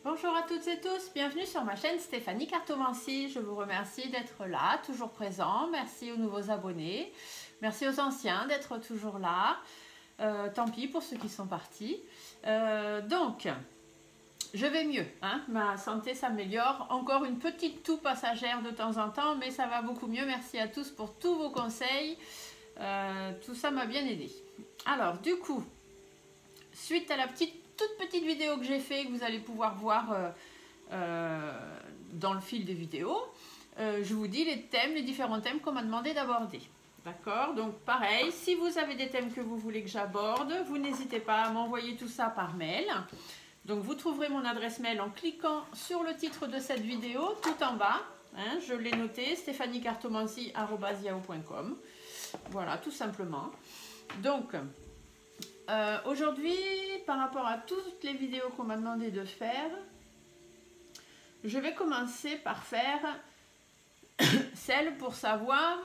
Bonjour à toutes et tous, bienvenue sur ma chaîne Stéphanie Cartomancie. Je vous remercie d'être là, toujours présent. Merci aux nouveaux abonnés. Merci aux anciens d'être toujours là. Tant pis pour ceux qui sont partis. Donc, je vais mieux. Hein, ma santé s'améliore. Encore une petite toux passagère de temps en temps, mais ça va beaucoup mieux. Merci à tous pour tous vos conseils. Tout ça m'a bien aidé. Alors, du coup, suite à la toute petite vidéo que j'ai fait, que vous allez pouvoir voir dans le fil des vidéos, je vous dis les différents thèmes qu'on m'a demandé d'aborder. D'accord? Donc pareil, si vous avez des thèmes que vous voulez que j'aborde, vous n'hésitez pas à m'envoyer tout ça par mail. Donc vous trouverez mon adresse mail en cliquant sur le titre de cette vidéo, tout en bas. Hein, je l'ai noté, stéphaniecartomancie@yahoo.com. Voilà, tout simplement. Donc, aujourd'hui, par rapport à toutes les vidéos qu'on m'a demandé de faire, je vais commencer par faire celle pour savoir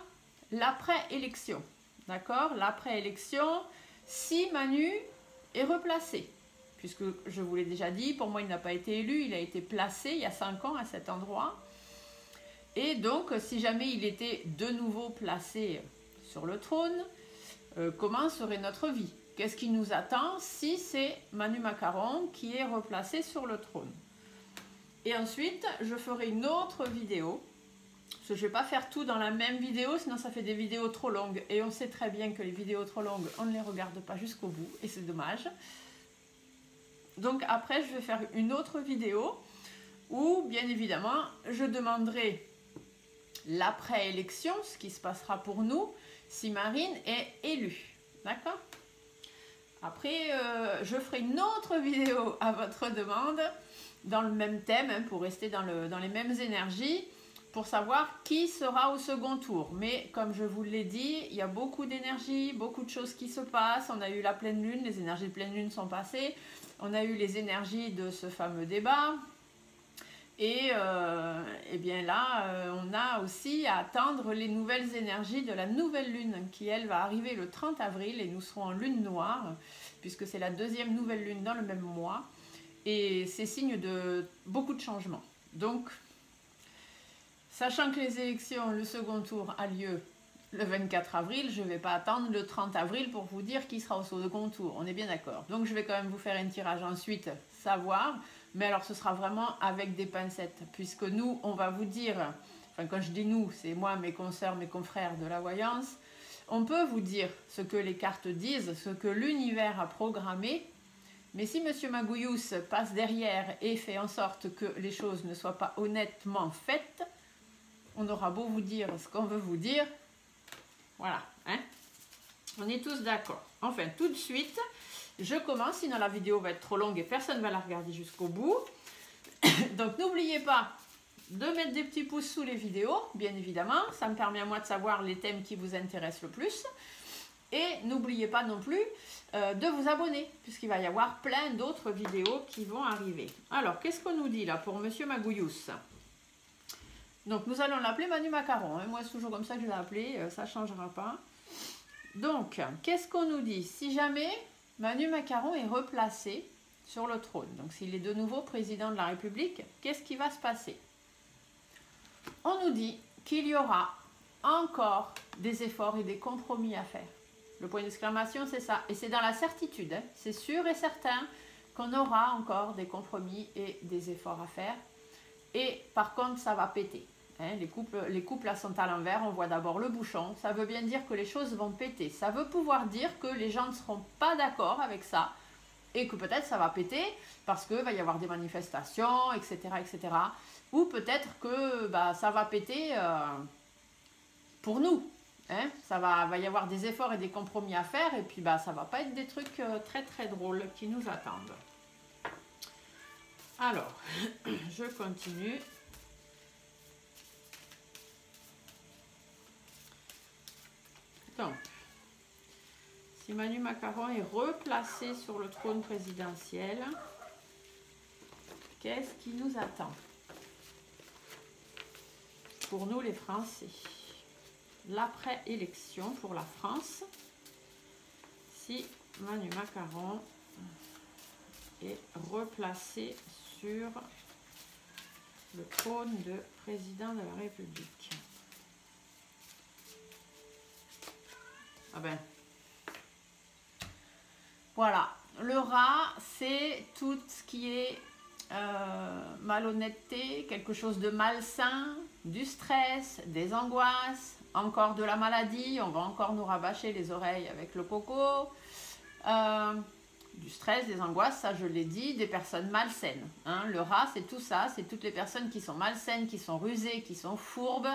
l'après-élection. D'accord? L'après-élection, si Manu est replacé. Puisque je vous l'ai déjà dit, pour moi il n'a pas été élu, il a été placé il y a 5 ans à cet endroit. Et donc, si jamais il était de nouveau placé sur le trône, comment serait notre vie? Qu'est-ce qui nous attend si c'est Manu Macaron qui est replacé sur le trône? Et ensuite, je ferai une autre vidéo. Parce que je ne vais pas faire tout dans la même vidéo, sinon ça fait des vidéos trop longues. Et on sait très bien que les vidéos trop longues, on ne les regarde pas jusqu'au bout. Et c'est dommage. Donc après, je vais faire une autre vidéo où, bien évidemment, je demanderai l'après-élection, ce qui se passera pour nous, si Marine est élue. D'accord? Après, je ferai une autre vidéo à votre demande, dans le même thème, hein, pour rester dans les mêmes énergies, pour savoir qui sera au second tour. Mais comme je vous l'ai dit, il y a beaucoup d'énergie, beaucoup de choses qui se passent. On a eu la pleine lune, les énergies de pleine lune sont passées. On a eu les énergies de ce fameux débat. Et bien là, on a aussi à attendre les nouvelles énergies de la nouvelle lune qui, elle, va arriver le 30 avril et nous serons en lune noire, puisque c'est la deuxième nouvelle lune dans le même mois. Et c'est signe de beaucoup de changements. Donc, sachant que les élections, le second tour a lieu le 24 avril, je ne vais pas attendre le 30 avril pour vous dire qui sera au second tour. On est bien d'accord. Donc, je vais quand même vous faire un tirage ensuite, savoir. Mais alors, ce sera vraiment avec des pincettes, puisque nous, on va vous dire, enfin, quand je dis nous, c'est moi, mes consoeurs, mes confrères de la voyance, on peut vous dire ce que les cartes disent, ce que l'univers a programmé, mais si M. Magouillous passe derrière et fait en sorte que les choses ne soient pas honnêtement faites, on aura beau vous dire ce qu'on veut vous dire, voilà, hein? On est tous d'accord. Enfin, tout de suite, je commence, sinon la vidéo va être trop longue et personne ne va la regarder jusqu'au bout. Donc n'oubliez pas de mettre des petits pouces sous les vidéos, bien évidemment. Ça me permet à moi de savoir les thèmes qui vous intéressent le plus. Et n'oubliez pas non plus de vous abonner, puisqu'il va y avoir plein d'autres vidéos qui vont arriver. Alors, qu'est-ce qu'on nous dit là pour Monsieur Magouillous? Donc, nous allons l'appeler Manu Macaron. Hein. Moi, c'est toujours comme ça que je l'ai appelé, ça ne changera pas. Donc, qu'est-ce qu'on nous dit? Si jamais Manu Macaron est replacé sur le trône, donc s'il est de nouveau président de la République, qu'est-ce qui va se passer? On nous dit qu'il y aura encore des efforts et des compromis à faire. Le point d'exclamation, c'est ça. Et c'est dans la certitude, hein. C'est sûr et certain qu'on aura encore des compromis et des efforts à faire. Et par contre, ça va péter. Hein. Les couples là sont à l'envers, on voit d'abord le bouchon. Ça veut bien dire que les choses vont péter. Ça veut pouvoir dire que les gens ne seront pas d'accord avec ça. Et que peut-être ça va péter parce qu'il va y avoir des manifestations, etc. etc. Ou peut-être que ça va péter pour nous. Hein, va y avoir des efforts et des compromis à faire et puis ça va pas être des trucs très très drôles qui nous attendent. Alors, je continue. Donc, si Manu Macaron est replacé sur le trône présidentiel, qu'est-ce qui nous attend pour nous les Français? L'après-élection pour la France, si Manu Macaron est replacé sur le trône de président de la République. Ah ben, voilà, le rat, c'est tout ce qui est malhonnêteté, quelque chose de malsain, du stress, des angoisses, encore de la maladie, on va encore nous rabâcher les oreilles avec le coco, du stress, des angoisses, ça je l'ai dit, des personnes malsaines. Hein. Le rat, c'est tout ça, c'est toutes les personnes qui sont malsaines, qui sont rusées, qui sont fourbes,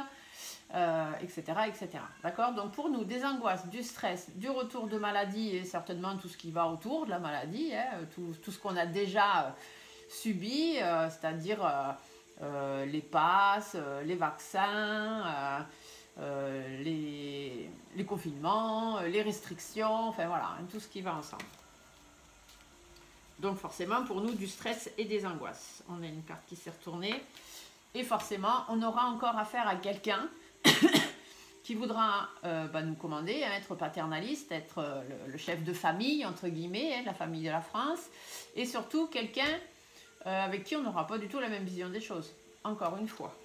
etc. etc. D'accord? Donc pour nous, des angoisses, du stress, du retour de maladie et certainement tout ce qui va autour de la maladie, hein, tout ce qu'on a déjà subi, c'est-à-dire les passes, les vaccins, les confinements, les restrictions, enfin voilà, hein, tout ce qui va ensemble. Donc forcément pour nous du stress et des angoisses. On a une carte qui s'est retournée et forcément on aura encore affaire à quelqu'un qui voudra nous commander, hein, être paternaliste, être le chef de famille entre guillemets, hein, la famille de la France, et surtout quelqu'un avec qui on n'aura pas du tout la même vision des choses, encore une fois.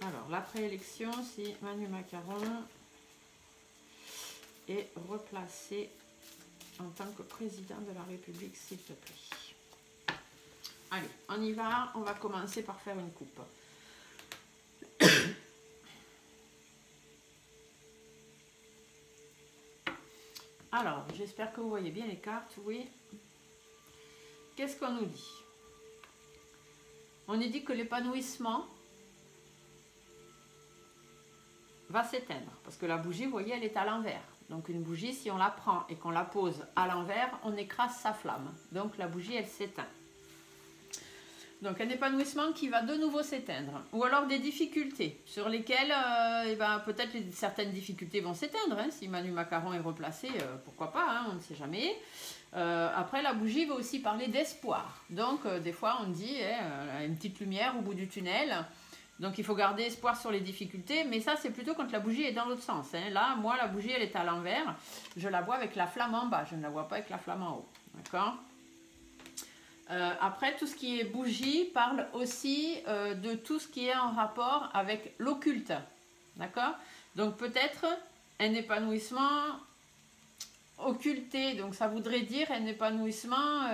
Alors, la préélection, si Manu Macaron est replacé en tant que président de la République, s'il te plaît. Allez, on y va, on va commencer par faire une coupe. Alors, j'espère que vous voyez bien les cartes, oui. Qu'est-ce qu'on nous dit? On nous dit que l'épanouissement va s'éteindre, parce que la bougie, vous voyez, elle est à l'envers. Donc une bougie, si on la prend et qu'on la pose à l'envers, on écrase sa flamme. Donc la bougie, elle s'éteint. Donc un épanouissement qui va de nouveau s'éteindre. Ou alors des difficultés sur lesquelles peut-être certaines difficultés vont s'éteindre. Hein. Si Manu Macaron est replacé, pourquoi pas, hein, on ne sait jamais. Après, la bougie va aussi parler d'espoir. Donc des fois, on dit une petite lumière au bout du tunnel. Donc il faut garder espoir sur les difficultés. Mais ça, c'est plutôt quand la bougie est dans l'autre sens. Hein. Là, moi, la bougie, elle est à l'envers. Je la vois avec la flamme en bas. Je ne la vois pas avec la flamme en haut. D'accord ? Après, tout ce qui est bougie parle aussi de tout ce qui est en rapport avec l'occulte. D'accord? Donc peut-être un épanouissement occulté. Donc ça voudrait dire un épanouissement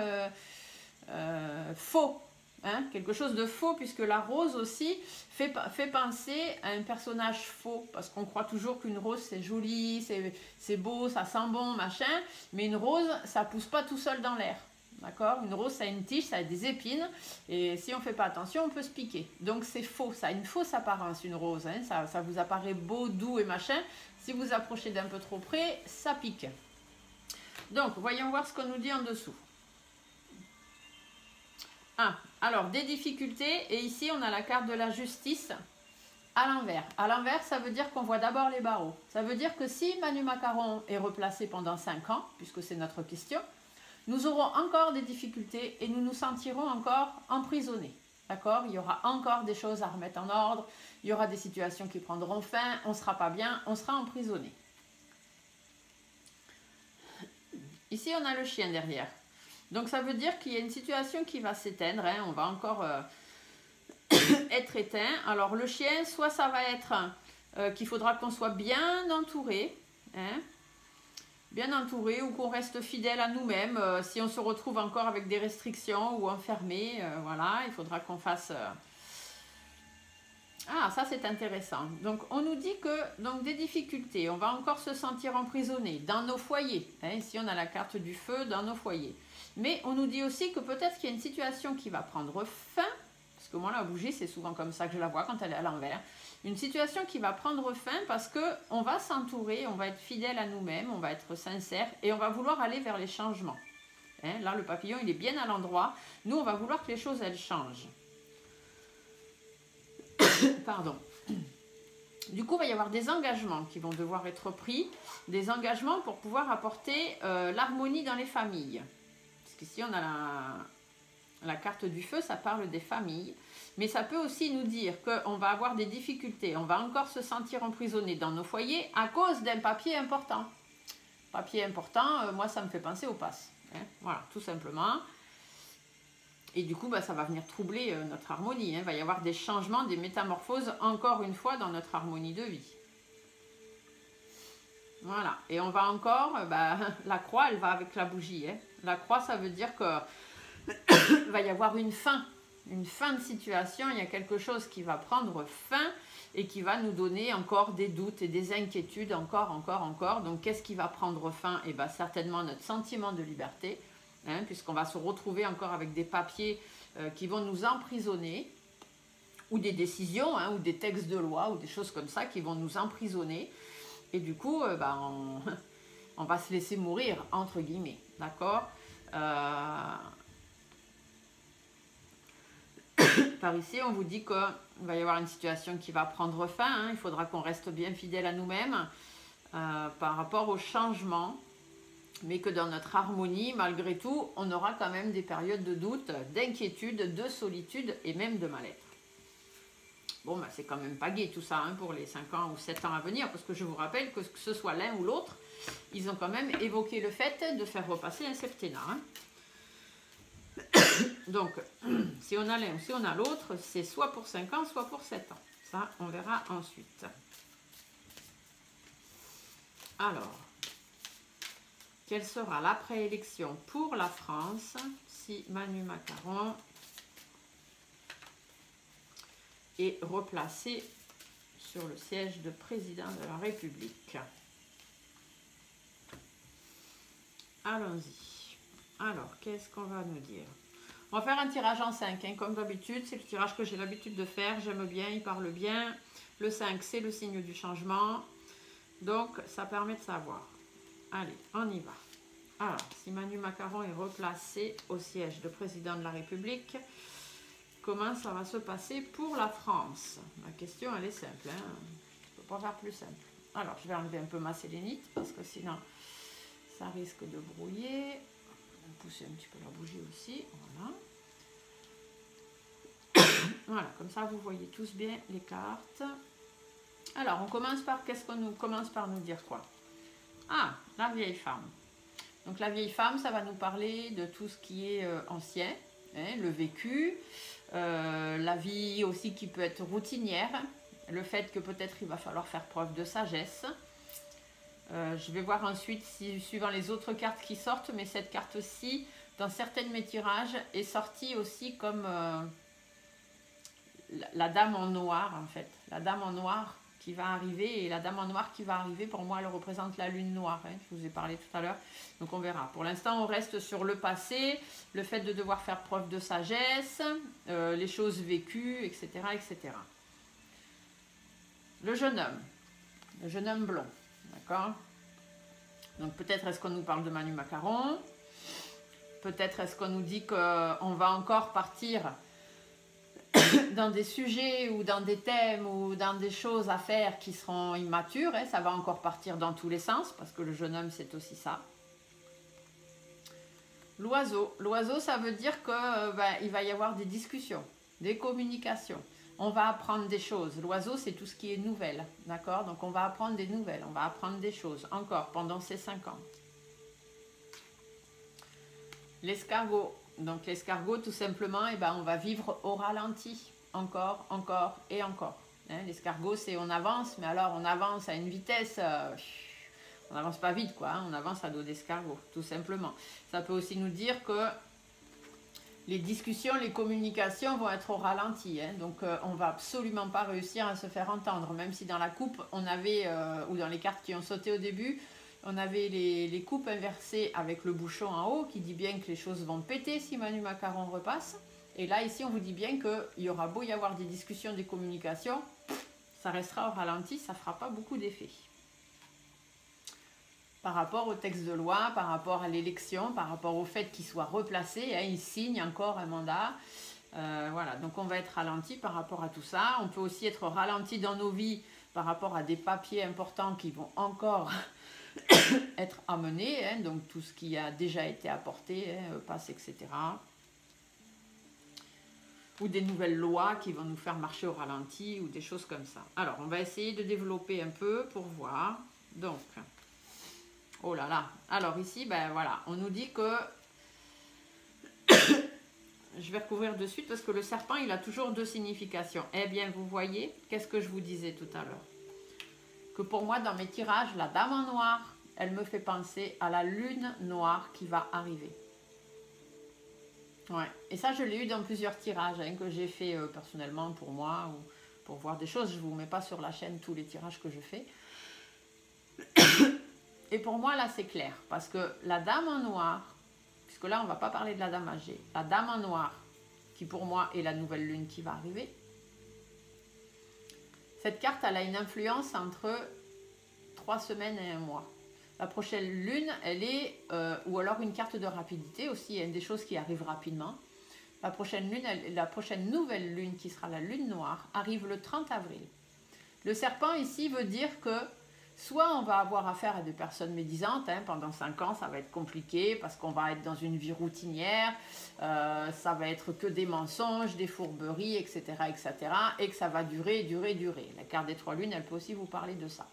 faux. Hein? Quelque chose de faux, puisque la rose aussi fait penser à un personnage faux. Parce qu'on croit toujours qu'une rose c'est joli, c'est beau, ça sent bon, machin. Mais une rose, ça pousse pas tout seul dans l'air. D'accord? Une rose, ça a une tige, ça a des épines, et si on ne fait pas attention, on peut se piquer. Donc c'est faux, ça a une fausse apparence, une rose. Hein? Ça vous apparaît beau, doux et machin. Si vous approchez d'un peu trop près, ça pique. Donc, voyons voir ce qu'on nous dit en dessous. Ah, alors, des difficultés, et ici, on a la carte de la justice à l'envers. À l'envers, ça veut dire qu'on voit d'abord les barreaux. Ça veut dire que si Manu Macaron est replacé pendant 5 ans, puisque c'est notre question, nous aurons encore des difficultés et nous nous sentirons encore emprisonnés. D'accord? Il y aura encore des choses à remettre en ordre, il y aura des situations qui prendront fin, on ne sera pas bien, on sera emprisonné. Ici, on a le chien derrière. Donc, ça veut dire qu'il y a une situation qui va s'éteindre, hein, on va encore être éteint. Alors, le chien, soit ça va être qu'il faudra qu'on soit bien entouré, hein, bien entouré, ou qu'on reste fidèle à nous-mêmes. Si on se retrouve encore avec des restrictions ou enfermé, voilà, il faudra qu'on fasse... Ah, ça c'est intéressant. Donc on nous dit que des difficultés, on va encore se sentir emprisonné dans nos foyers. Hein, ici on a la carte du feu dans nos foyers. Mais on nous dit aussi que peut-être qu'il y a une situation qui va prendre fin, parce que moi la bougie c'est souvent comme ça que je la vois quand elle est à l'envers. Une situation qui va prendre fin parce qu'on va s'entourer, on va être fidèle à nous-mêmes, on va être sincère et on va vouloir aller vers les changements. Hein, là, le papillon, il est bien à l'endroit. Nous, on va vouloir que les choses, elles changent. Pardon. Du coup, il va y avoir des engagements qui vont devoir être pris, des engagements pour pouvoir apporter l'harmonie dans les familles. Parce qu'ici, on a la carte du feu, ça parle des familles. Mais ça peut aussi nous dire qu'on va avoir des difficultés, on va encore se sentir emprisonné dans nos foyers à cause d'un papier important. Papier important, moi ça me fait penser au pass. Hein, voilà, tout simplement. Et du coup, bah, ça va venir troubler notre harmonie. Hein. Il va y avoir des changements, des métamorphoses, encore une fois, dans notre harmonie de vie. Voilà. Et on va encore, bah, la croix, elle va avec la bougie. Hein. La croix, ça veut dire qu'il va y avoir une fin de situation. Il y a quelque chose qui va prendre fin et qui va nous donner encore des doutes et des inquiétudes, encore. Donc, qu'est-ce qui va prendre fin? Et bien, certainement notre sentiment de liberté. Hein, puisqu'on va se retrouver encore avec des papiers qui vont nous emprisonner, ou des décisions, hein, ou des textes de loi, ou des choses comme ça qui vont nous emprisonner. Et du coup, on va se laisser mourir, entre guillemets. D'accord Par ici, on vous dit qu'il va y avoir une situation qui va prendre fin. Hein, il faudra qu'on reste bien fidèle à nous-mêmes par rapport au changement. Mais que dans notre harmonie, malgré tout, on aura quand même des périodes de doute, d'inquiétude, de solitude et même de mal-être. Bon, bah, c'est quand même pas gai tout ça hein, pour les 5 ans ou 7 ans à venir, parce que je vous rappelle que ce soit l'un ou l'autre, ils ont quand même évoqué le fait de faire repasser un septennat. Hein. Donc, si on a l'un ou si on a l'autre, c'est soit pour 5 ans, soit pour 7 ans. Ça, on verra ensuite. Alors... Quelle sera la préélection pour la France si Manu Macaron est replacé sur le siège de président de la République? Allons-y. Alors, qu'est-ce qu'on va nous dire? On va faire un tirage en 5, hein, comme d'habitude. C'est le tirage que j'ai l'habitude de faire. J'aime bien, il parle bien. Le 5, c'est le signe du changement. Donc, ça permet de savoir. Allez, on y va. Alors, si Manu Macaron est replacé au siège de président de la République, comment ça va se passer pour la France? La question, elle est simple. Hein, je ne peux pas faire plus simple. Alors, je vais enlever un peu ma sélénite, parce que sinon, ça risque de brouiller. On va pousser un petit peu la bougie aussi. Voilà. Voilà, comme ça, vous voyez tous bien les cartes. Alors, on commence par, qu'est-ce qu'on nous commence par nous dire quoi? Ah, la vieille femme. Donc la vieille femme, ça va nous parler de tout ce qui est ancien, hein, le vécu, la vie aussi qui peut être routinière, le fait que peut-être il va falloir faire preuve de sagesse. Je vais voir ensuite, si, suivant les autres cartes qui sortent, mais cette carte-ci, dans certains de mes tirages, est sortie aussi comme la dame en noir en fait, la dame en noir qui va arriver, et la dame en noir qui va arriver, pour moi, elle représente la lune noire, hein, je vous ai parlé tout à l'heure, donc on verra. Pour l'instant, on reste sur le passé, le fait de devoir faire preuve de sagesse, les choses vécues, etc., etc. Le jeune homme blond, d'accord? Donc peut-être est-ce qu'on nous parle de Manu Macaron, peut-être est-ce qu'on nous dit qu'on va encore partir dans des sujets ou dans des thèmes ou dans des choses à faire qui seront immatures, hein, ça va encore partir dans tous les sens, parce que le jeune homme, c'est aussi ça. L'oiseau, ça veut dire qu'il va y avoir des discussions, des communications. On va apprendre des choses. L'oiseau, c'est tout ce qui est nouvelle, d'accord? Donc on va apprendre des nouvelles, on va apprendre des choses, encore, pendant ces 5 ans. L'escargot. Donc l'escargot, tout simplement, eh ben, on va vivre au ralenti, encore et encore. Hein, l'escargot, c'est on avance, mais alors on avance à une vitesse, on n'avance pas vite, quoi. Hein, on avance à dos d'escargot, tout simplement. Ça peut aussi nous dire que les discussions, les communications vont être au ralenti. Hein, donc on va absolument pas réussir à se faire entendre, même si dans la coupe, on avait, ou dans les cartes qui ont sauté au début, on avait les coupes inversées avec le bouchon en haut qui dit bien que les choses vont péter si Manu Macaron repasse. Et là, ici, on vous dit bien qu'il y aura beau y avoir des discussions, des communications, ça restera au ralenti, ça ne fera pas beaucoup d'effet. Par rapport au texte de loi, par rapport à l'élection, par rapport au fait qu'il soit replacé, hein, il signe encore un mandat. Voilà, donc on va être ralenti par rapport à tout ça. On peut aussi être ralenti dans nos vies par rapport à des papiers importants qui vont encore être amenés, hein, donc tout ce qui a déjà été apporté, hein, passe, etc. Ou des nouvelles lois qui vont nous faire marcher au ralenti ou des choses comme ça. Alors, on va essayer de développer un peu pour voir. Donc, Oh là là. Alors ici, ben voilà, on nous dit que... Je vais recouvrir de suite parce que le serpent, il a toujours deux significations. Eh bien, vous voyez, qu'est-ce que je vous disais tout à l'heure? Que pour moi, dans mes tirages, la dame en noir, elle me fait penser à la lune noire qui va arriver. Ouais. Et ça, je l'ai eu dans plusieurs tirages hein, que j'ai fait personnellement pour moi ou pour voir des choses. Je ne vous mets pas sur la chaîne tous les tirages que je fais. Et pour moi, là, c'est clair. Parce que la dame en noir, puisque là, on ne va pas parler de la dame âgée. La dame en noir, qui pour moi est la nouvelle lune qui va arriver. Cette carte, elle a une influence entre 3 semaines et 1 mois. La prochaine lune, elle est, ou alors une carte de rapidité aussi, il y a des choses qui arrivent rapidement. La prochaine lune, la prochaine nouvelle lune, qui sera la lune noire, arrive le 30 avril. Le serpent ici veut dire que soit on va avoir affaire à des personnes médisantes, hein, pendant 5 ans ça va être compliqué parce qu'on va être dans une vie routinière, ça va être que des mensonges, des fourberies, etc., etc. et que ça va durer. La carte des 3 lunes, elle peut aussi vous parler de ça.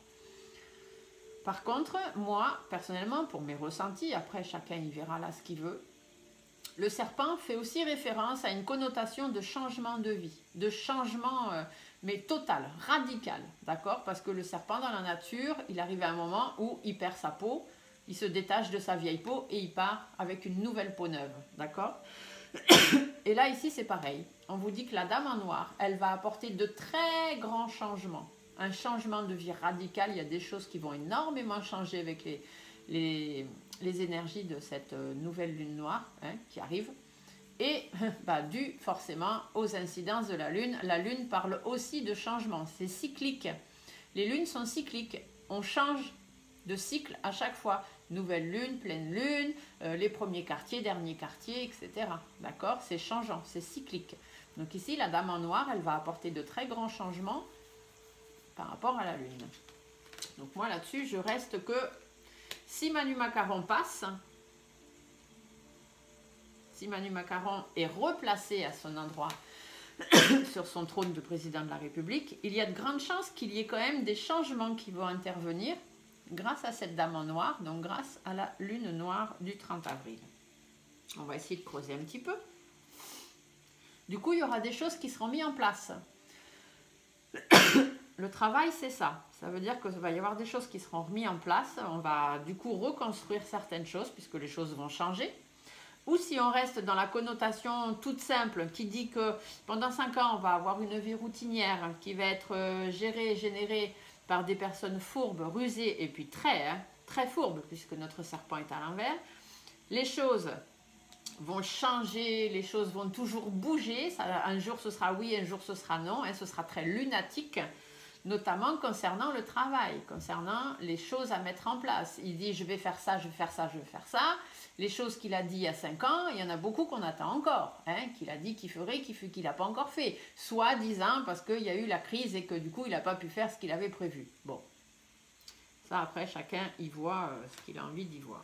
Par contre, moi, personnellement, pour mes ressentis, après chacun y verra là ce qu'il veut, le serpent fait aussi référence à une connotation de changement de vie, de changement, mais total, radical, d'accord? Parce que le serpent, dans la nature, il arrive à un moment où il perd sa peau, il se détache de sa vieille peau et il part avec une nouvelle peau neuve, d'accord? Et là, ici, c'est pareil. On vous dit que la dame en noir, elle va apporter de très grands changements. Un changement de vie radical, il y a des choses qui vont énormément changer avec les énergies de cette nouvelle lune noire hein, qui arrive. Et bah, dû forcément aux incidences de la lune parle aussi de changement, c'est cyclique. Les lunes sont cycliques, on change de cycle à chaque fois. Nouvelle lune, pleine lune, les premiers quartiers, derniers quartiers, etc. D'accord? C'est changeant, c'est cyclique. Donc ici, la dame en noir, elle va apporter de très grands changements par rapport à la lune. Donc moi là-dessus, je reste que si Manu Macaron passe, si Manu Macaron est replacé à son endroit sur son trône de président de la République, il y a de grandes chances qu'il y ait quand même des changements qui vont intervenir grâce à cette dame en noir, donc grâce à la lune noire du 30 avril. On va essayer de creuser un petit peu. Du coup, il y aura des choses qui seront mises en place. Le travail, c'est ça. Ça veut dire qu'il va y avoir des choses qui seront remises en place. On va du coup reconstruire certaines choses puisque les choses vont changer. Ou si on reste dans la connotation toute simple qui dit que pendant 5 ans, on va avoir une vie routinière qui va être gérée, générée par des personnes fourbes, rusées et puis très fourbes puisque notre serpent est à l'envers. Les choses vont changer, les choses vont toujours bouger. Ça, un jour ce sera oui, un jour ce sera non. Hein, ce sera très lunatique. Notamment concernant le travail, concernant les choses à mettre en place. Il dit je vais faire ça, je vais faire ça, je vais faire ça. Les choses qu'il a dit il y a 5 ans, il y en a beaucoup qu'on attend encore, hein, qu'il a dit qu'il ferait, qu'il n'a pas encore fait. Soit disant parce qu'il y a eu la crise et que du coup il n'a pas pu faire ce qu'il avait prévu. Bon, ça après chacun y voit ce qu'il a envie d'y voir.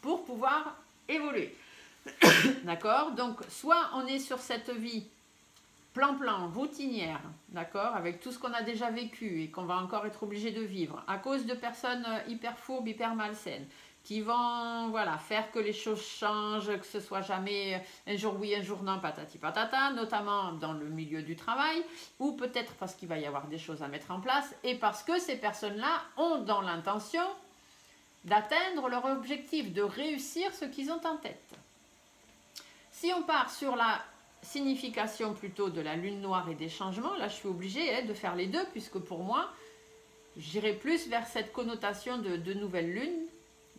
Pour pouvoir évoluer. D'accord? Donc soit on est sur cette vie plan, routinière, d'accord, avec tout ce qu'on a déjà vécu et qu'on va encore être obligé de vivre, à cause de personnes hyper fourbes, hyper malsaines, qui vont voilà, faire que les choses changent, que ce soit jamais un jour oui, un jour non, patati patata, notamment dans le milieu du travail, ou peut-être parce qu'il va y avoir des choses à mettre en place, et parce que ces personnes-là ont dans l'intention d'atteindre leur objectif, de réussir ce qu'ils ont en tête. Si on part sur la signification plutôt de la lune noire et des changements, là je suis obligée de faire les deux, puisque pour moi, j'irai plus vers cette connotation de nouvelle lune,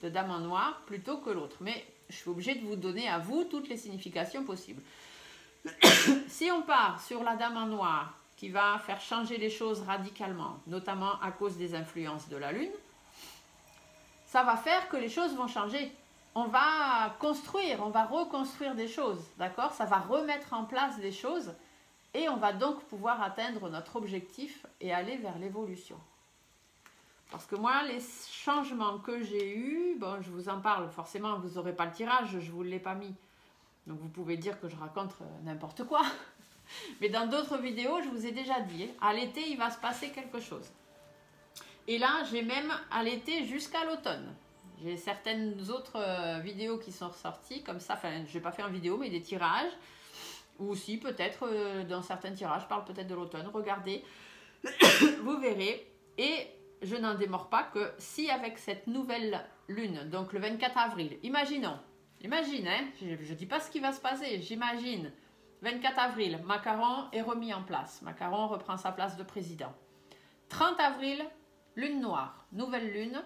de dame en noir, plutôt que l'autre. Mais je suis obligée de vous donner à vous toutes les significations possibles. Si on part sur la dame en noir, qui va faire changer les choses radicalement, notamment à cause des influences de la lune, ça va faire que les choses vont changer. On va construire, on va reconstruire des choses, d'accord? Ça va remettre en place des choses et on va donc pouvoir atteindre notre objectif et aller vers l'évolution. Parce que moi, les changements que j'ai eus, bon, je vous en parle, forcément, vous n'aurez pas le tirage, je ne vous l'ai pas mis. Donc vous pouvez dire que je raconte n'importe quoi. Mais dans d'autres vidéos, je vous ai déjà dit, à l'été, il va se passer quelque chose. Et là, j'ai même allaité jusqu'à l'automne. J'ai certaines autres vidéos qui sont ressorties comme ça. Enfin, je n'ai pas fait en vidéo, mais des tirages. Ou aussi, peut-être, dans certains tirages, je parle peut-être de l'automne. Regardez, vous verrez. Et je n'en démords pas que si avec cette nouvelle lune, donc le 24 avril, imagine, hein, je ne dis pas ce qui va se passer, j'imagine, 24 avril, Macron est remis en place. Macron reprend sa place de président. 30 avril, lune noire, nouvelle lune,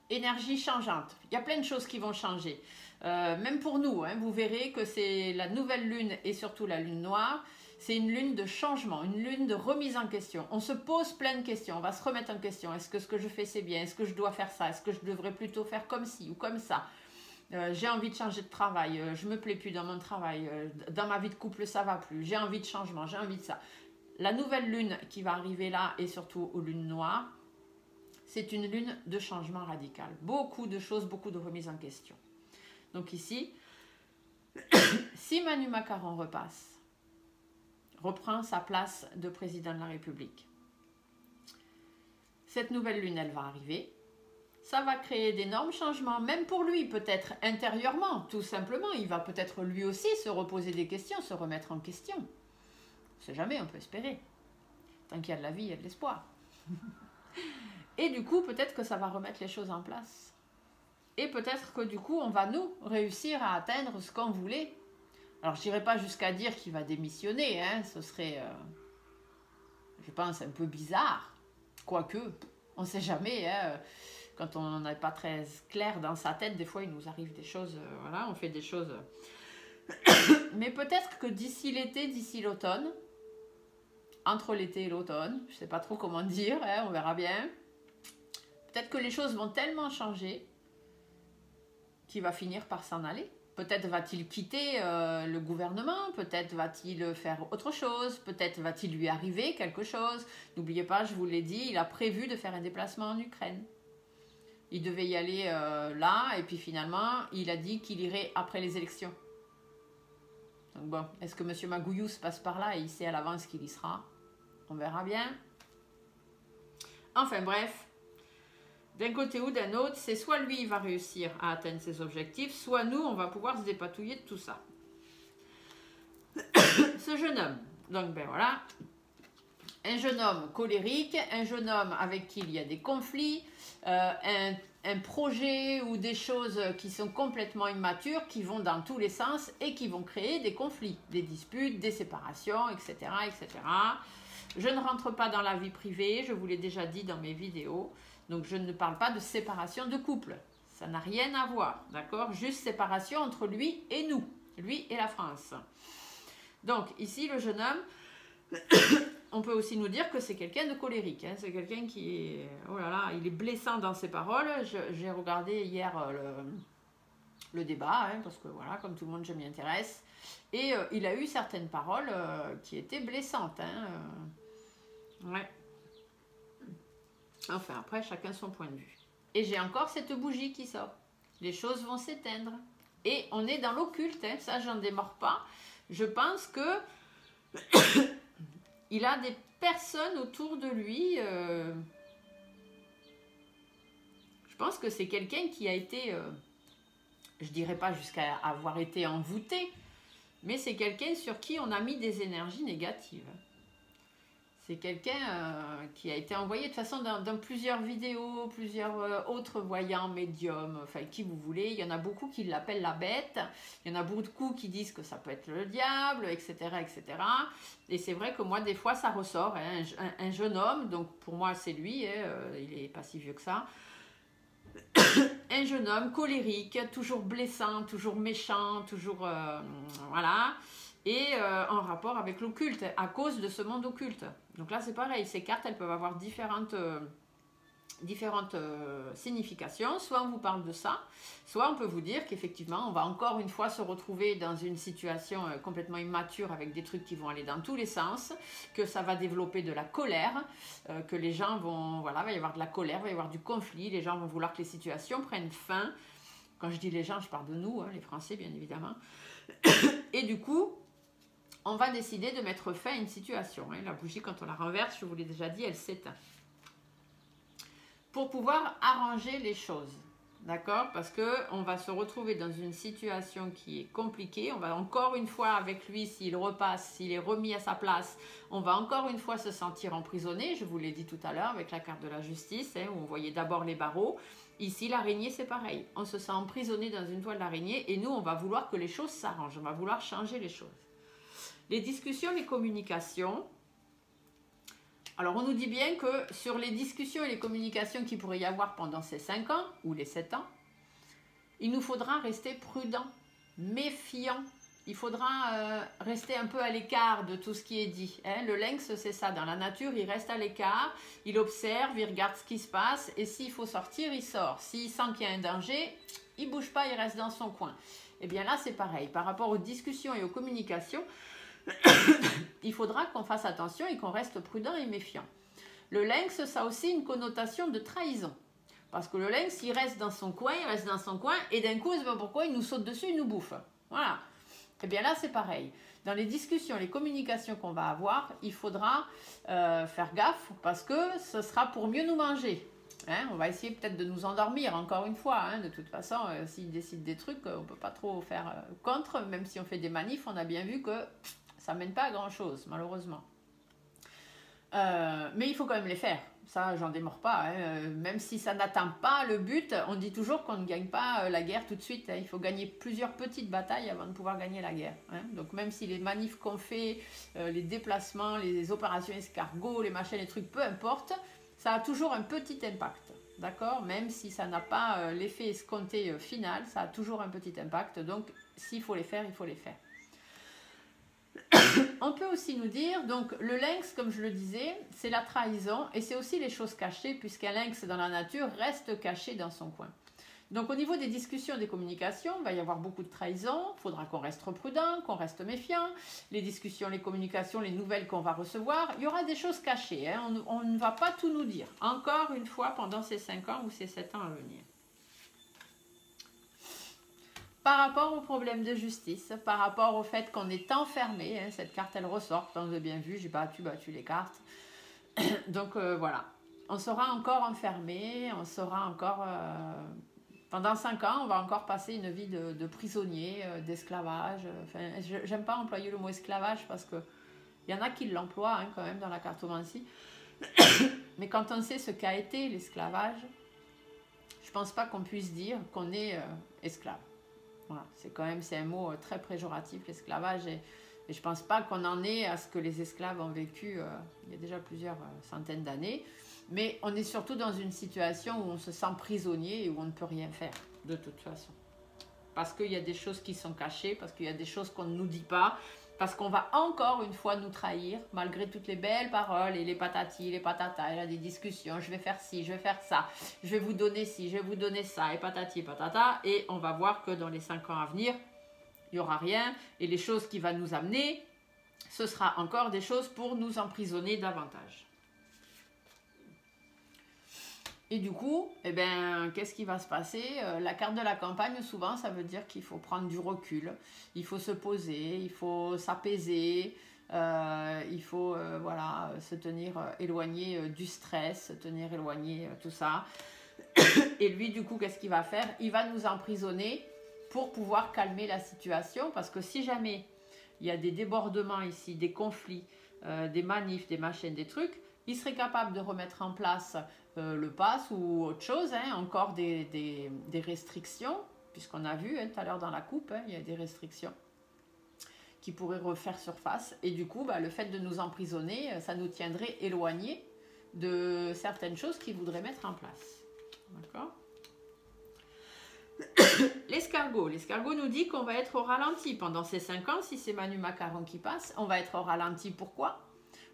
énergie changeante. Il y a plein de choses qui vont changer. Même pour nous, hein, vous verrez que c'est la nouvelle lune et surtout la lune noire. C'est une lune de changement, une lune de remise en question. On se pose plein de questions, on va se remettre en question. Est-ce que ce que je fais c'est bien? Est-ce que je dois faire ça? Est-ce que je devrais plutôt faire comme ci ou comme ça? J'ai envie de changer de travail, je me plais plus dans mon travail, dans ma vie de couple ça va plus, j'ai envie de changement, j'ai envie de ça. La nouvelle lune qui va arriver là et surtout aux lunes noires, c'est une lune de changement radical. Beaucoup de choses, beaucoup de remises en question. Donc ici, si Manu Macron reprend sa place de président de la République, cette nouvelle lune, elle va arriver. Ça va créer d'énormes changements, même pour lui, peut-être intérieurement, tout simplement. Il va peut-être lui aussi se reposer des questions, se remettre en question. On ne sait jamais, on peut espérer. Tant qu'il y a de la vie, il y a de l'espoir. Et du coup, peut-être que ça va remettre les choses en place. Et peut-être que du coup, on va nous réussir à atteindre ce qu'on voulait. Alors, je n'irai pas jusqu'à dire qu'il va démissionner, hein. Ce serait, je pense, un peu bizarre. Quoique, on ne sait jamais, hein. Quand on n'est pas très clair dans sa tête, des fois, il nous arrive des choses, voilà, on fait des choses. Mais peut-être que d'ici l'été, d'ici l'automne, entre l'été et l'automne, je ne sais pas trop comment dire, hein, on verra bien. Peut-être que les choses vont tellement changer qu'il va finir par s'en aller. Peut-être va-t-il quitter le gouvernement, peut-être va-t-il faire autre chose, peut-être va-t-il lui arriver quelque chose. N'oubliez pas, je vous l'ai dit, il a prévu de faire un déplacement en Ukraine. Il devait y aller là, et puis finalement, il a dit qu'il irait après les élections. Donc bon, est-ce que M. Magouillous passe par là et il sait à l'avance qu'il y sera? On verra bien. Enfin bref, d'un côté ou d'un autre, c'est soit lui, il va réussir à atteindre ses objectifs, soit nous, on va pouvoir se dépatouiller de tout ça. Ce jeune homme, donc ben voilà, un jeune homme colérique, un jeune homme avec qui il y a des conflits, un projet ou des choses qui sont complètement immatures, qui vont dans tous les sens et qui vont créer des conflits, des disputes, des séparations, etc., etc. Je ne rentre pas dans la vie privée, je vous l'ai déjà dit dans mes vidéos, donc je ne parle pas de séparation de couple, ça n'a rien à voir, d'accord? Juste séparation entre lui et nous, lui et la France. Donc ici le jeune homme, on peut aussi nous dire que c'est quelqu'un de colérique, hein. C'est quelqu'un qui est, oh là là, il est blessant dans ses paroles. J'ai regardé hier le débat, hein, parce que voilà, comme tout le monde, je m'y intéresse. Et il a eu certaines paroles qui étaient blessantes. Hein, ouais. Enfin, après, chacun son point de vue. Et j'ai encore cette bougie qui sort. Les choses vont s'éteindre. Et on est dans l'occulte, hein, ça, j'en démords pas. Je pense que il a des personnes autour de lui. Je pense que c'est quelqu'un qui a été, je dirais pas jusqu'à avoir été envoûté, mais c'est quelqu'un sur qui on a mis des énergies négatives. C'est quelqu'un qui a été envoyé de toute façon dans plusieurs vidéos, plusieurs autres voyants, médiums, enfin qui vous voulez. Il y en a beaucoup qui l'appellent la bête, il y en a beaucoup qui disent que ça peut être le diable, etc. etc. Et c'est vrai que moi des fois ça ressort, hein, un jeune homme, donc pour moi c'est lui, hein, il n'est pas si vieux que ça. Un jeune homme colérique, toujours blessant, toujours méchant, toujours voilà, et en rapport avec l'occulte, à cause de ce monde occulte. Donc là c'est pareil, ces cartes elles peuvent avoir différentes significations. Soit on vous parle de ça, soit on peut vous dire qu'effectivement on va encore une fois se retrouver dans une situation complètement immature avec des trucs qui vont aller dans tous les sens, que ça va développer de la colère, que les gens vont, voilà, va y avoir de la colère, va y avoir du conflit, les gens vont vouloir que les situations prennent fin. Quand je dis les gens, je parle de nous, hein, les Français bien évidemment. Et du coup, on va décider de mettre fin à une situation. Hein. La bougie, quand on la renverse, je vous l'ai déjà dit, elle s'éteint. pour pouvoir arranger les choses. D'accord? Parce qu'on va se retrouver dans une situation qui est compliquée. On va encore une fois avec lui, s'il repasse, s'il est remis à sa place, on va encore une fois se sentir emprisonné. Je vous l'ai dit tout à l'heure avec la carte de la justice, hein, où on voyait d'abord les barreaux. Ici, l'araignée, c'est pareil. On se sent emprisonné dans une toile d'araignée et nous, on va vouloir que les choses s'arrangent. On va vouloir changer les choses. Les discussions, les communications. Alors, on nous dit bien que sur les discussions et les communications qu'il pourrait y avoir pendant ces 5 ans ou les 7 ans, il nous faudra rester prudent, méfiant. Il faudra rester un peu à l'écart de tout ce qui est dit. Hein. Le lynx, c'est ça. Dans la nature, il reste à l'écart, il observe, il regarde ce qui se passe et s'il faut sortir, il sort. S'il sent qu'il y a un danger, il ne bouge pas, il reste dans son coin. Et bien là, c'est pareil. Par rapport aux discussions et aux communications, il faudra qu'on fasse attention et qu'on reste prudent et méfiant. Le lynx, ça a aussi une connotation de trahison. Parce que le lynx, il reste dans son coin, et d'un coup, je ne sais pas pourquoi, il nous saute dessus, il nous bouffe. Voilà. Et bien là, c'est pareil. Dans les discussions, les communications qu'on va avoir, il faudra faire gaffe parce que ce sera pour mieux nous manger. Hein, on va essayer peut-être de nous endormir, encore une fois. Hein, de toute façon, s'il décide des trucs, on ne peut pas trop faire contre. Même si on fait des manifs, on a bien vu que ça ne mène pas à grand-chose, malheureusement. Mais il faut quand même les faire. Ça, j'en démords pas. Hein. Même si ça n'atteint pas le but, on dit toujours qu'on ne gagne pas la guerre tout de suite. Hein. Il faut gagner plusieurs petites batailles avant de pouvoir gagner la guerre. Hein. Donc même si les manifs qu'on fait, les déplacements, les opérations escargots, les machins, les trucs, peu importe, ça a toujours un petit impact. D'accord? Même si ça n'a pas l'effet escompté final, ça a toujours un petit impact. Donc s'il faut les faire, il faut les faire. On peut aussi nous dire, donc le lynx, comme je le disais, c'est la trahison et c'est aussi les choses cachées puisqu'un lynx dans la nature reste caché dans son coin. Donc au niveau des discussions, des communications, il va y avoir beaucoup de trahison, il faudra qu'on reste prudent, qu'on reste méfiant. Les discussions, les communications, les nouvelles qu'on va recevoir, il y aura des choses cachées, hein. On ne va pas tout nous dire, encore une fois pendant ces 5 ans ou ces 7 ans à venir. Par rapport au problème de justice, par rapport au fait qu'on est enfermé, hein, cette carte elle ressort, vous avez bien vu, j'ai battu les cartes. Donc voilà, on sera encore enfermé, on sera encore... pendant 5 ans, on va encore passer une vie de prisonnier, d'esclavage. Enfin, j'aime pas employer le mot esclavage parce que il y en a qui l'emploient hein, quand même dans la cartomancie. Mais quand on sait ce qu'a été l'esclavage, je pense pas qu'on puisse dire qu'on est esclave. Voilà, c'est un mot très péjoratif, l'esclavage, et je ne pense pas qu'on en est à ce que les esclaves ont vécu il y a déjà plusieurs centaines d'années, mais on est surtout dans une situation où on se sent prisonnier et où on ne peut rien faire, de toute façon. Parce qu'il y a des choses qui sont cachées, parce qu'il y a des choses qu'on ne nous dit pas, parce qu'on va encore une fois nous trahir, malgré toutes les belles paroles et les patatis, les patatas, et des discussions, je vais faire ci, je vais faire ça, je vais vous donner ci, je vais vous donner ça, et patati et patata, et on va voir que dans les 5 ans à venir, il n'y aura rien, et les choses qui vont nous amener, ce sera encore des choses pour nous emprisonner davantage. Et du coup, eh ben, qu'est-ce qui va se passer? La carte de la campagne, souvent, ça veut dire qu'il faut prendre du recul, il faut se poser, il faut s'apaiser, il faut voilà, se tenir éloigné du stress, se tenir éloigné tout ça. Et lui, du coup, qu'est-ce qu'il va faire? Il va nous emprisonner pour pouvoir calmer la situation, parce que si jamais il y a des débordements ici, des conflits, des manifs, des machines, des trucs, il serait capable de remettre en place le pass ou autre chose, hein, encore des restrictions, puisqu'on a vu tout à l'heure dans la coupe, hein, il y a des restrictions qui pourraient refaire surface. Et du coup, le fait de nous emprisonner, ça nous tiendrait éloignés de certaines choses qu'ils voudraient mettre en place. D'accord ? L'escargot nous dit qu'on va être au ralenti pendant ces 5 ans, si c'est Manu Macaron qui passe, on va être au ralenti. Pourquoi ?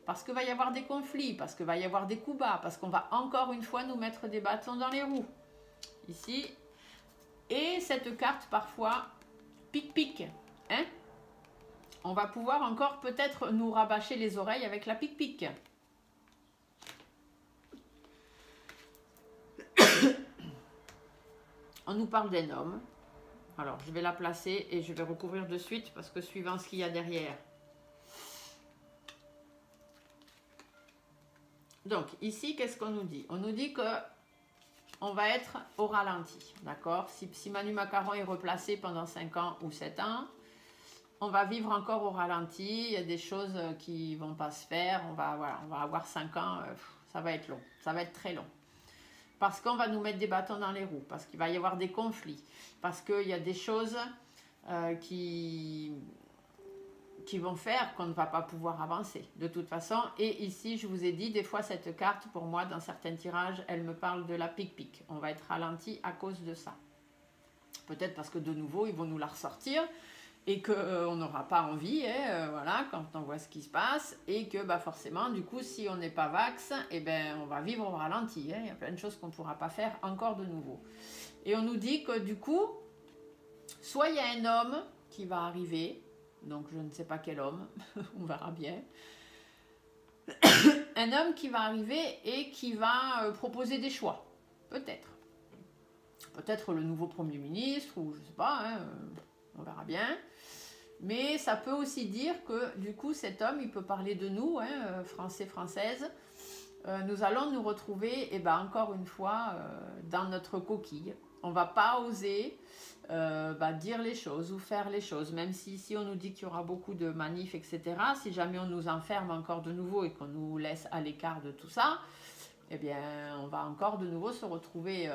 Parce qu'il va y avoir des conflits, parce qu'il va y avoir des coups bas, parce qu'on va encore une fois nous mettre des bâtons dans les roues. Ici. Et cette carte, parfois, pic-pic. Hein? On va pouvoir encore peut-être nous rabâcher les oreilles avec la pic-pic. On nous parle d'un homme. Alors, je vais la placer et je vais recouvrir de suite parce que suivant ce qu'il y a derrière. Donc, ici, qu'est-ce qu'on nous dit? On nous dit que on va être au ralenti, d'accord? Si Manu Macaron est replacé pendant 5 ans ou 7 ans, on va vivre encore au ralenti, il y a des choses qui vont pas se faire, on va avoir 5 ans, ça va être long, ça va être très long. Parce qu'on va nous mettre des bâtons dans les roues, parce qu'il va y avoir des conflits, parce qu'il y a des choses qui vont faire qu'on ne va pas pouvoir avancer de toute façon. Et ici, je vous ai dit, des fois, cette carte, pour moi, dans certains tirages, elle me parle de la pique-pique. On va être ralenti à cause de ça. Peut-être parce que de nouveau, ils vont nous la ressortir et qu'on n'aura pas envie, voilà, quand on voit ce qui se passe. Et que forcément, du coup, si on n'est pas vax, on va vivre au ralenti. Il y a plein de choses qu'on ne pourra pas faire encore de nouveau. Et on nous dit que du coup, soit il y a un homme qui va arriver, donc je ne sais pas quel homme, on verra bien. Un homme qui va arriver et qui va proposer des choix, peut-être. Peut-être le nouveau Premier ministre, ou je ne sais pas, on verra bien. Mais ça peut aussi dire que du coup cet homme, il peut parler de nous, Français, Françaises. Nous allons nous retrouver, encore une fois, dans notre coquille. On ne va pas oser dire les choses ou faire les choses, même si ici on nous dit qu'il y aura beaucoup de manifs, etc. Si jamais on nous enferme encore de nouveau et qu'on nous laisse à l'écart de tout ça, on va encore de nouveau se retrouver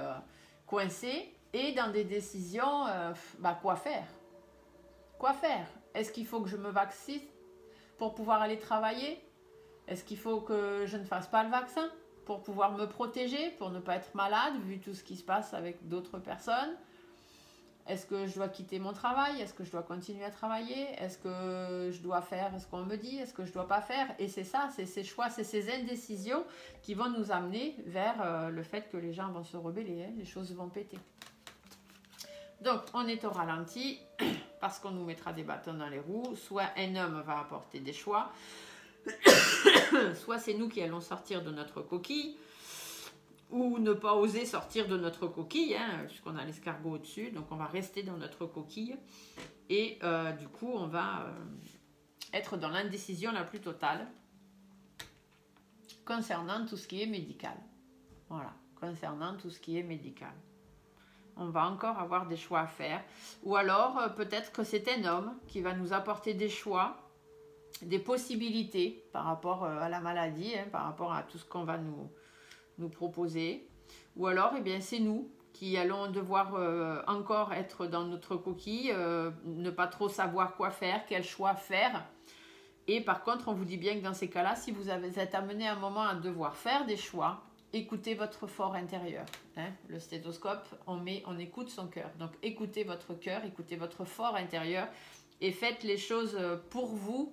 coincés et dans des décisions, quoi faire? Quoi faire? Est-ce qu'il faut que je me vaccine pour pouvoir aller travailler? Est-ce qu'il faut que je ne fasse pas le vaccin pour pouvoir me protéger, pour ne pas être malade, vu tout ce qui se passe avec d'autres personnes? Est-ce que je dois quitter mon travail? Est-ce que je dois continuer à travailler? Est-ce que je dois faire ce qu'on me dit? Est-ce que je ne dois pas faire? Et c'est ça, c'est ces choix, c'est ces indécisions qui vont nous amener vers le fait que les gens vont se rebeller, les choses vont péter. Donc, on est au ralenti parce qu'on nous mettra des bâtons dans les roues. Soit un homme va apporter des choix, soit c'est nous qui allons sortir de notre coquille, ou ne pas oser sortir de notre coquille, puisqu'on a l'escargot au-dessus, donc on va rester dans notre coquille, et du coup on va être dans l'indécision la plus totale concernant tout ce qui est médical. Voilà, concernant tout ce qui est médical. On va encore avoir des choix à faire, ou alors peut-être que c'est un homme qui va nous apporter des choix, des possibilités par rapport à la maladie, par rapport à tout ce qu'on va nous proposer, ou alors c'est nous qui allons devoir encore être dans notre coquille, ne pas trop savoir quoi faire, quel choix faire. Et par contre, on vous dit bien que dans ces cas-là, si vous êtes amené à un moment à devoir faire des choix, écoutez votre fort intérieur. Le stéthoscope, on écoute son cœur. Donc écoutez votre cœur, écoutez votre fort intérieur et faites les choses pour vous,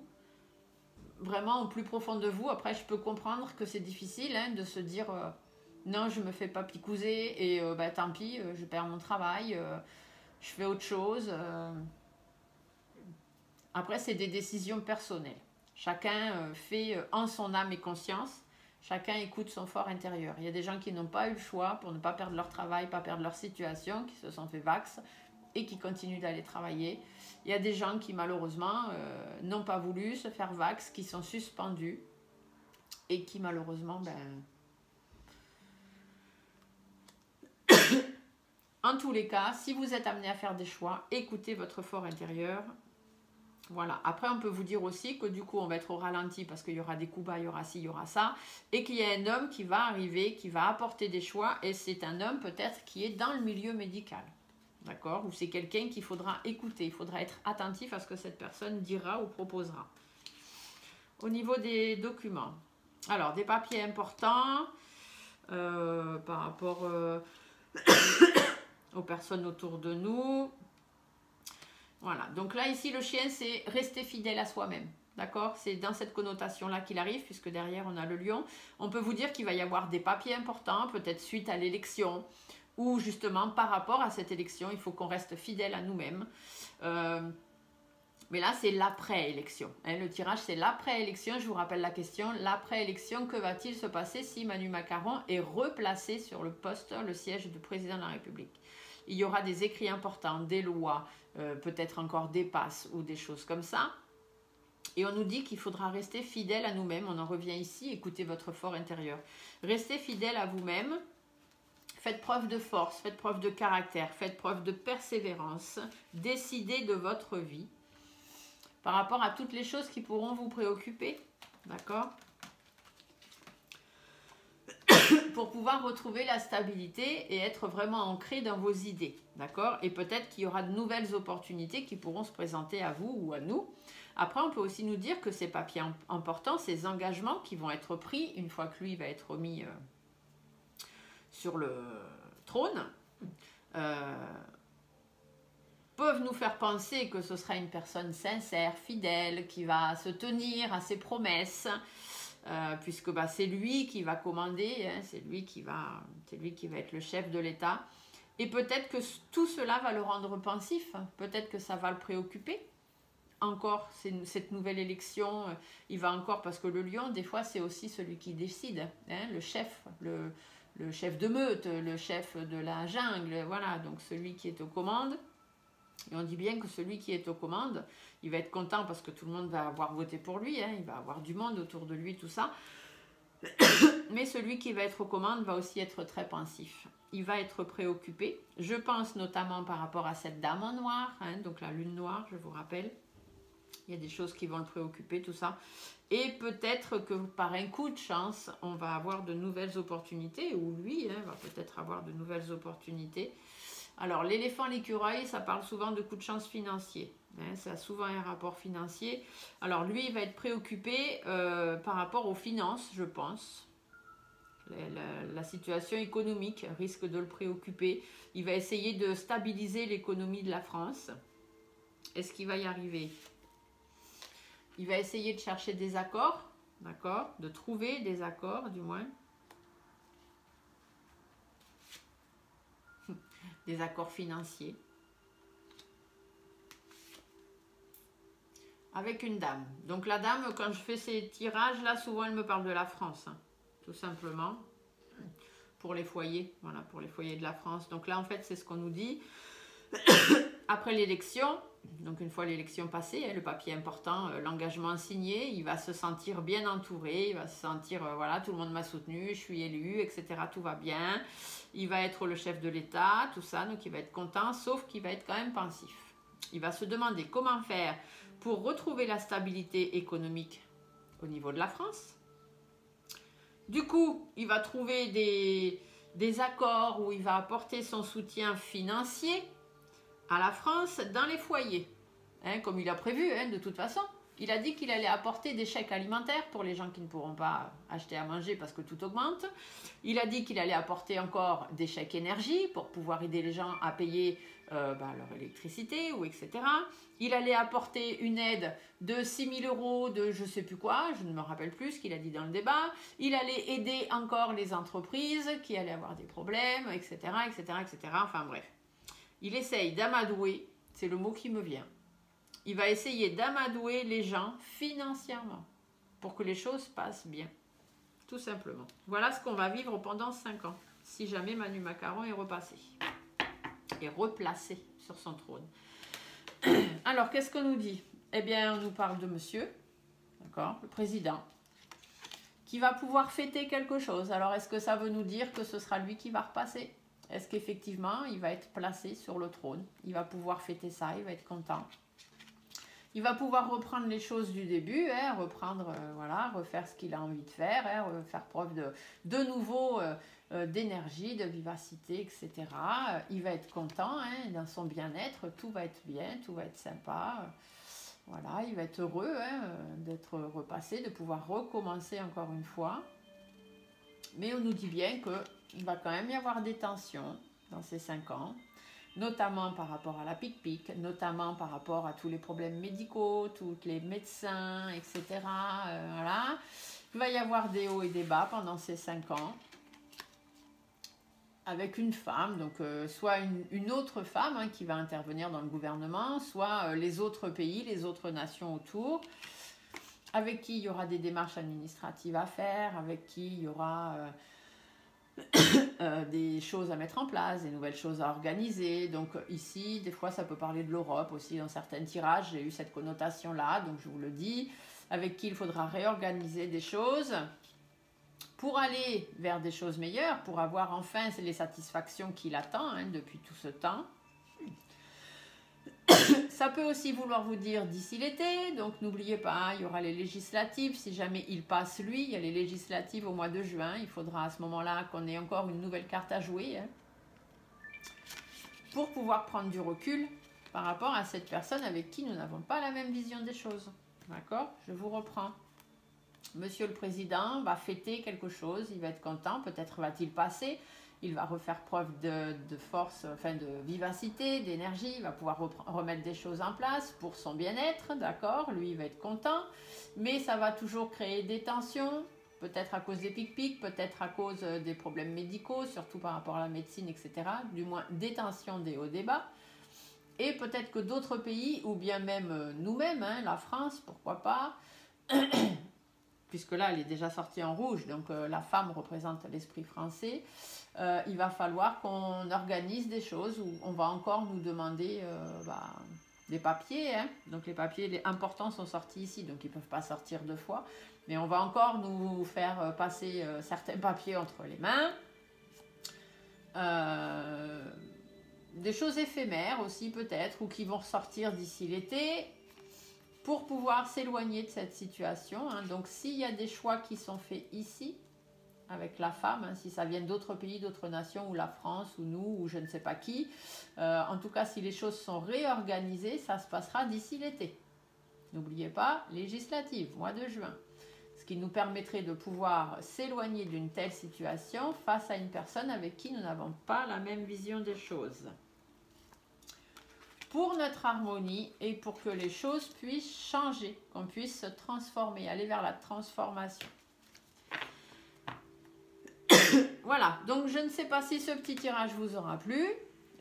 vraiment au plus profond de vous. Après, je peux comprendre que c'est difficile de se dire non, je me fais pas picouser et tant pis, je perds mon travail, je fais autre chose. Après, c'est des décisions personnelles. Chacun fait en son âme et conscience. Chacun écoute son fort intérieur. Il y a des gens qui n'ont pas eu le choix pour ne pas perdre leur travail, pas perdre leur situation, qui se sont fait vax et qui continuent d'aller travailler. Il y a des gens qui malheureusement n'ont pas voulu se faire vax, qui sont suspendus et qui malheureusement, en tous les cas, si vous êtes amené à faire des choix, écoutez votre fort intérieur. Voilà. Après, on peut vous dire aussi que du coup, on va être au ralenti parce qu'il y aura des coups bas, il y aura ci, il y aura ça. Et qu'il y a un homme qui va arriver, qui va apporter des choix. Et c'est un homme peut-être qui est dans le milieu médical. D'accord? Ou c'est quelqu'un qu'il faudra écouter. Il faudra être attentif à ce que cette personne dira ou proposera. Au niveau des documents. Alors, des papiers importants par rapport aux personnes autour de nous. Voilà, donc là ici le chien c'est rester fidèle à soi-même, d'accord? C'est dans cette connotation-là qu'il arrive, puisque derrière on a le lion. On peut vous dire qu'il va y avoir des papiers importants, peut-être suite à l'élection, ou justement par rapport à cette élection, il faut qu'on reste fidèle à nous-mêmes. Mais là c'est l'après-élection, le tirage c'est l'après-élection. Je vous rappelle la question, l'après-élection, que va-t-il se passer si Manu Macaron est replacé sur le poste, le siège de président de la République? Il y aura des écrits importants, des lois, peut-être encore des passes ou des choses comme ça. Et on nous dit qu'il faudra rester fidèle à nous-mêmes. On en revient ici, écoutez votre fort intérieur. Restez fidèle à vous-même. Faites preuve de force, faites preuve de caractère, faites preuve de persévérance. Décidez de votre vie par rapport à toutes les choses qui pourront vous préoccuper. D'accord? Pour pouvoir retrouver la stabilité et être vraiment ancré dans vos idées. D'accord? Et peut-être qu'il y aura de nouvelles opportunités qui pourront se présenter à vous ou à nous. Après, on peut aussi nous dire que ces papiers importants, ces engagements qui vont être pris une fois que lui va être mis sur le trône, peuvent nous faire penser que ce sera une personne sincère, fidèle, qui va se tenir à ses promesses, puisque bah, c'est lui qui va commander, hein, c'est lui qui va être le chef de l'État. Et peut-être que tout cela va le rendre pensif, peut-être que ça va le préoccuper. Encore, cette nouvelle élection, il va encore, parce que le lion, des fois, c'est aussi celui qui décide, hein, le chef, le chef de meute, le chef de la jungle, voilà, donc celui qui est aux commandes. Et on dit bien que celui qui est aux commandes, il va être content parce que tout le monde va avoir voté pour lui, hein, il va avoir du monde autour de lui, tout ça. Mais celui qui va être aux commandes va aussi être très pensif. Il va être préoccupé. Je pense notamment par rapport à cette dame en noir, hein, donc la lune noire, je vous rappelle. Il y a des choses qui vont le préoccuper, tout ça. Et peut-être que par un coup de chance, on va avoir de nouvelles opportunités, ou lui hein, va peut-être avoir de nouvelles opportunités. Alors, l'éléphant, l'écureuil, ça parle souvent de coups de chance financiers. Hein, ça a souvent un rapport financier. Alors, lui, il va être préoccupé par rapport aux finances, je pense. La situation économique risque de le préoccuper. Il va essayer de stabiliser l'économie de la France. Est-ce qu'il va y arriver ? Il va essayer de chercher des accords, d'accord ? De trouver des accords, du moins. Des accords financiers. Avec une dame. Donc la dame, quand je fais ces tirages-là, souvent elle me parle de la France, hein, tout simplement. Pour les foyers, voilà, pour les foyers de la France. Donc là, en fait, c'est ce qu'on nous dit. Après l'élection, donc une fois l'élection passée, hein, le papier important, l'engagement signé, il va se sentir bien entouré, il va se sentir, voilà, tout le monde m'a soutenu, je suis élu, etc. Tout va bien. Il va être le chef de l'État, tout ça, donc il va être content, sauf qu'il va être quand même pensif. Il va se demander comment faire pour retrouver la stabilité économique au niveau de la France. Du coup, il va trouver des accords où il va apporter son soutien financier à la France dans les foyers, hein, comme il a prévu, hein, de toute façon. Il a dit qu'il allait apporter des chèques alimentaires pour les gens qui ne pourront pas acheter à manger parce que tout augmente. Il a dit qu'il allait apporter encore des chèques énergie pour pouvoir aider les gens à payer leur électricité, ou etc. Il allait apporter une aide de 6 000 € de je ne sais plus quoi, je ne me rappelle plus ce qu'il a dit dans le débat. Il allait aider encore les entreprises qui allaient avoir des problèmes, etc., etc., etc. Enfin bref. Il essaye d'amadouer, c'est le mot qui me vient. Il va essayer d'amadouer les gens financièrement pour que les choses passent bien. Tout simplement. Voilà ce qu'on va vivre pendant 5 ans. Si jamais Manu Macaron est repassé. Et replacé sur son trône. Alors, qu'est-ce qu'on nous dit? Eh bien, on nous parle de monsieur, d'accord, le président, qui va pouvoir fêter quelque chose. Alors, est-ce que ça veut nous dire que ce sera lui qui va repasser? Est-ce qu'effectivement, il va être placé sur le trône? Il va pouvoir fêter ça, il va être content. Il va pouvoir reprendre les choses du début, hein, reprendre, voilà, refaire ce qu'il a envie de faire, hein, faire preuve de nouveau d'énergie, de vivacité, etc. Il va être content, hein, dans son bien-être, tout va être bien, tout va être sympa. Voilà, il va être heureux hein, d'être repassé, de pouvoir recommencer encore une fois. Mais on nous dit bien qu'il va quand même y avoir des tensions dans ces 5 ans. Notamment par rapport à la pique-pique, notamment par rapport à tous les problèmes médicaux, tous les médecins, etc. Voilà. Il va y avoir des hauts et des bas pendant ces 5 ans. Avec une femme, donc soit une autre femme hein, qui va intervenir dans le gouvernement, soit les autres pays, les autres nations autour, avec qui il y aura des démarches administratives à faire, avec qui il y aura... des choses à mettre en place, des nouvelles choses à organiser. Donc ici, des fois, ça peut parler de l'Europe aussi dans certains tirages. J'ai eu cette connotation-là, donc je vous le dis, avec qui il faudra réorganiser des choses. pour aller vers des choses meilleures, pour avoir enfin les satisfactions qu'il attend depuis tout ce temps. Ça peut aussi vouloir vous dire d'ici l'été, donc n'oubliez pas, il y aura les législatives, si jamais il passe lui, il y a les législatives au mois de juin, il faudra à ce moment-là qu'on ait encore une nouvelle carte à jouer, pour pouvoir prendre du recul par rapport à cette personne avec qui nous n'avons pas la même vision des choses. D'accord? Je vous reprends. Monsieur le Président va fêter quelque chose, il va être content, peut-être va-t-il passer, il va refaire preuve de force, enfin de vivacité, d'énergie, il va pouvoir remettre des choses en place pour son bien-être, d'accord? Lui, il va être content, mais ça va toujours créer des tensions, peut-être à cause des pic-pics, peut-être à cause des problèmes médicaux, surtout par rapport à la médecine, etc. Du moins des tensions, des hauts débats. Et peut-être que d'autres pays, ou bien même nous-mêmes, la France, pourquoi pas, puisque là, elle est déjà sortie en rouge, donc la femme représente l'esprit français, il va falloir qu'on organise des choses où on va encore nous demander des papiers. Donc les papiers importants sont sortis ici, donc ils ne peuvent pas sortir deux fois. Mais on va encore nous faire passer certains papiers entre les mains. Des choses éphémères aussi peut-être, ou qui vont ressortir d'ici l'été, pour pouvoir s'éloigner de cette situation. Donc s'il y a des choix qui sont faits ici, avec la femme, si ça vient d'autres pays, d'autres nations, ou la France, ou nous, ou je ne sais pas qui, en tout cas si les choses sont réorganisées, ça se passera d'ici l'été. N'oubliez pas, législative, mois de juin. Ce qui nous permettrait de pouvoir s'éloigner d'une telle situation face à une personne avec qui nous n'avons pas la même vision des choses. Pour notre harmonie et pour que les choses puissent changer, qu'on puisse se transformer, aller vers la transformation. Voilà, donc je ne sais pas si ce petit tirage vous aura plu.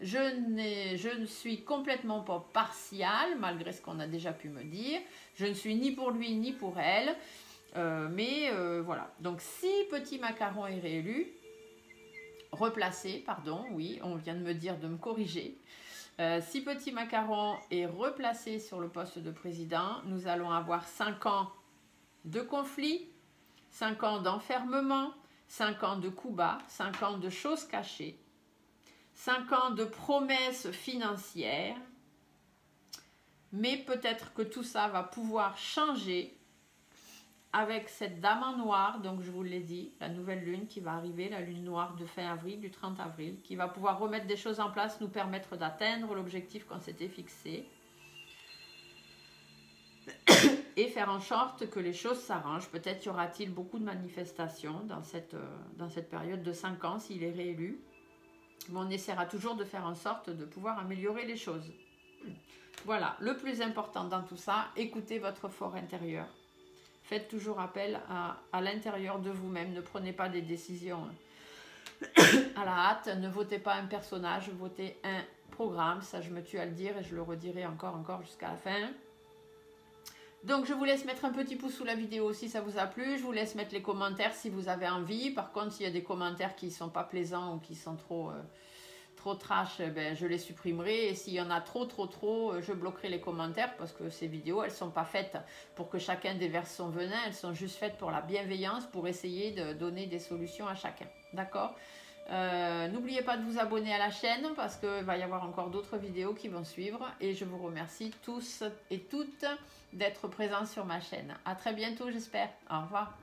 Je ne suis complètement pas partiale, malgré ce qu'on a déjà pu me dire. Je ne suis ni pour lui ni pour elle. Voilà, donc si Petit Macaron est réélu, replacé, pardon, oui, on vient de me dire de me corriger. Si Petit Macaron est replacé sur le poste de président, nous allons avoir 5 ans de conflit, 5 ans d'enfermement, 5 ans de coups bas, 5 ans de choses cachées, 5 ans de promesses financières, mais peut-être que tout ça va pouvoir changer avec cette dame en noir, donc je vous l'ai dit, la nouvelle lune qui va arriver, la lune noire de fin avril, du 30 avril, qui va pouvoir remettre des choses en place, nous permettre d'atteindre l'objectif qu'on s'était fixé et faire en sorte que les choses s'arrangent. Peut-être y aura-t-il beaucoup de manifestations dans cette période de 5 ans s'il est réélu, mais on essaiera toujours de faire en sorte de pouvoir améliorer les choses. Voilà, le plus important dans tout ça, écoutez votre fort intérieur. Faites toujours appel à l'intérieur de vous-même. Ne prenez pas des décisions à la hâte. Ne votez pas un personnage, votez un programme. Ça, je me tue à le dire et je le redirai encore jusqu'à la fin. Donc, je vous laisse mettre un petit pouce sous la vidéo si ça vous a plu. Je vous laisse mettre les commentaires si vous avez envie. Par contre, s'il y a des commentaires qui ne sont pas plaisants ou qui sont trop trash, je les supprimerai, et s'il y en a trop, je bloquerai les commentaires, parce que ces vidéos, elles sont pas faites pour que chacun déverse son venin, elles sont juste faites pour la bienveillance, pour essayer de donner des solutions à chacun, d'accord? N'oubliez pas de vous abonner à la chaîne, parce qu'il va y avoir encore d'autres vidéos qui vont suivre, et je vous remercie tous et toutes d'être présents sur ma chaîne. À très bientôt, j'espère. Au revoir.